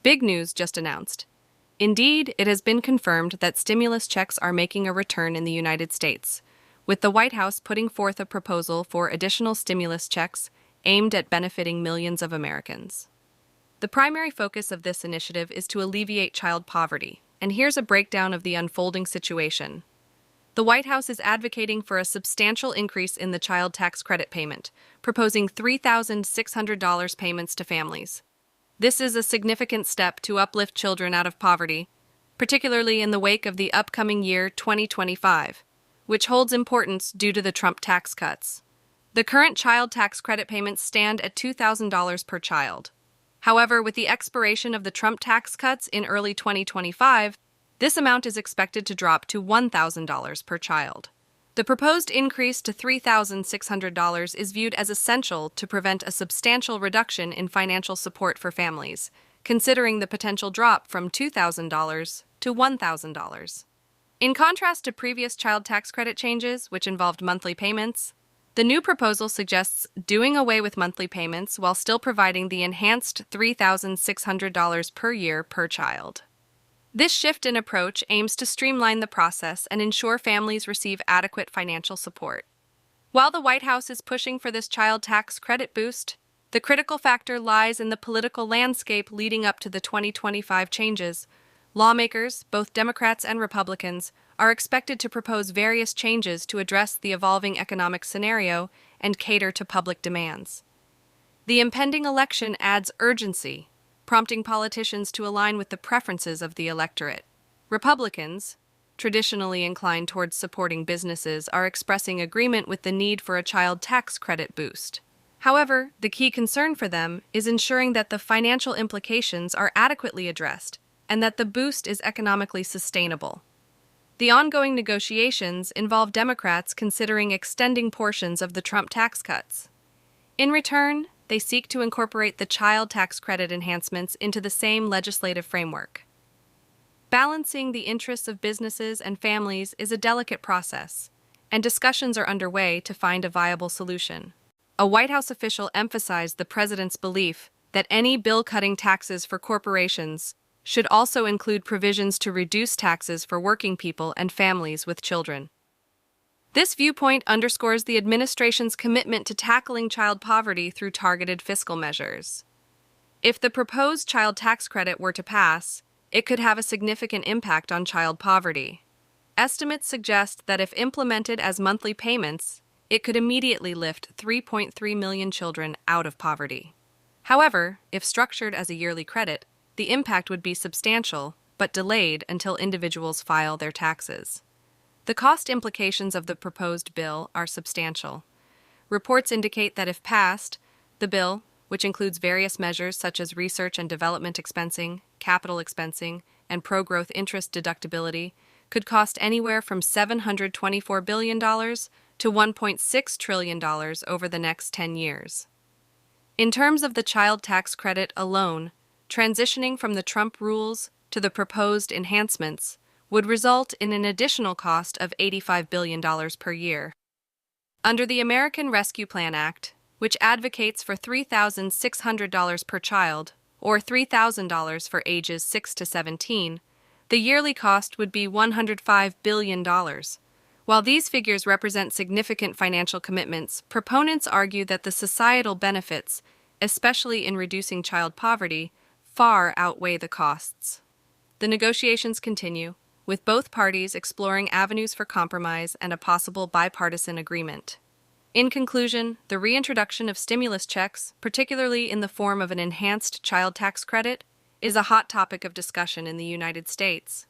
Big news just announced. Indeed, it has been confirmed that stimulus checks are making a return in the United States, with the White House putting forth a proposal for additional stimulus checks aimed at benefiting millions of Americans. The primary focus of this initiative is to alleviate child poverty, and here's a breakdown of the unfolding situation. The White House is advocating for a substantial increase in the child tax credit payment, proposing $3,600 payments to families. This is a significant step to uplift children out of poverty, particularly in the wake of the upcoming year 2025, which holds importance due to the Trump tax cuts. The current child tax credit payments stand at $2,000 per child. However, with the expiration of the Trump tax cuts in early 2025, this amount is expected to drop to $1,000 per child. The proposed increase to $3,600 is viewed as essential to prevent a substantial reduction in financial support for families, considering the potential drop from $2,000 to $1,000. In contrast to previous child tax credit changes, which involved monthly payments, the new proposal suggests doing away with monthly payments while still providing the enhanced $3,600 per year per child. This shift in approach aims to streamline the process and ensure families receive adequate financial support. While the White House is pushing for this child tax credit boost, the critical factor lies in the political landscape leading up to the 2025 changes. Lawmakers, both Democrats and Republicans, are expected to propose various changes to address the evolving economic scenario and cater to public demands. The impending election adds urgency, prompting politicians to align with the preferences of the electorate. Republicans, traditionally inclined towards supporting businesses, are expressing agreement with the need for a child tax credit boost. However, the key concern for them is ensuring that the financial implications are adequately addressed and that the boost is economically sustainable. The ongoing negotiations involve Democrats considering extending portions of the Trump tax cuts. In return, they seek to incorporate the child tax credit enhancements into the same legislative framework. Balancing the interests of businesses and families is a delicate process, and discussions are underway to find a viable solution. A White House official emphasized the president's belief that any bill cutting taxes for corporations should also include provisions to reduce taxes for working people and families with children. This viewpoint underscores the administration's commitment to tackling child poverty through targeted fiscal measures. If the proposed child tax credit were to pass, it could have a significant impact on child poverty. Estimates suggest that if implemented as monthly payments, it could immediately lift 3.3 million children out of poverty. However, if structured as a yearly credit, the impact would be substantial, but delayed until individuals file their taxes. The cost implications of the proposed bill are substantial. Reports indicate that if passed, the bill, which includes various measures such as research and development expensing, capital expensing, and pro-growth interest deductibility, could cost anywhere from $724 billion to $1.6 trillion over the next 10 years. In terms of the child tax credit alone, transitioning from the Trump rules to the proposed enhancements would result in an additional cost of $85 billion per year. Under the American Rescue Plan Act, which advocates for $3,600 per child, or $3,000 for ages 6 to 17, the yearly cost would be $105 billion. While these figures represent significant financial commitments, proponents argue that the societal benefits, especially in reducing child poverty, far outweigh the costs. The negotiations continue, with both parties exploring avenues for compromise and a possible bipartisan agreement. In conclusion, the reintroduction of stimulus checks, particularly in the form of an enhanced child tax credit, is a hot topic of discussion in the United States.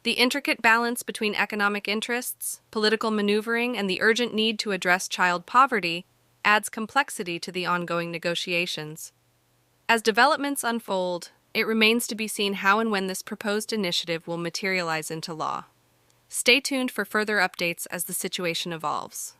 The intricate balance between economic interests, political maneuvering, and the urgent need to address child poverty adds complexity to the ongoing negotiations. As developments unfold, it remains to be seen how and when this proposed initiative will materialize into law. Stay tuned for further updates as the situation evolves.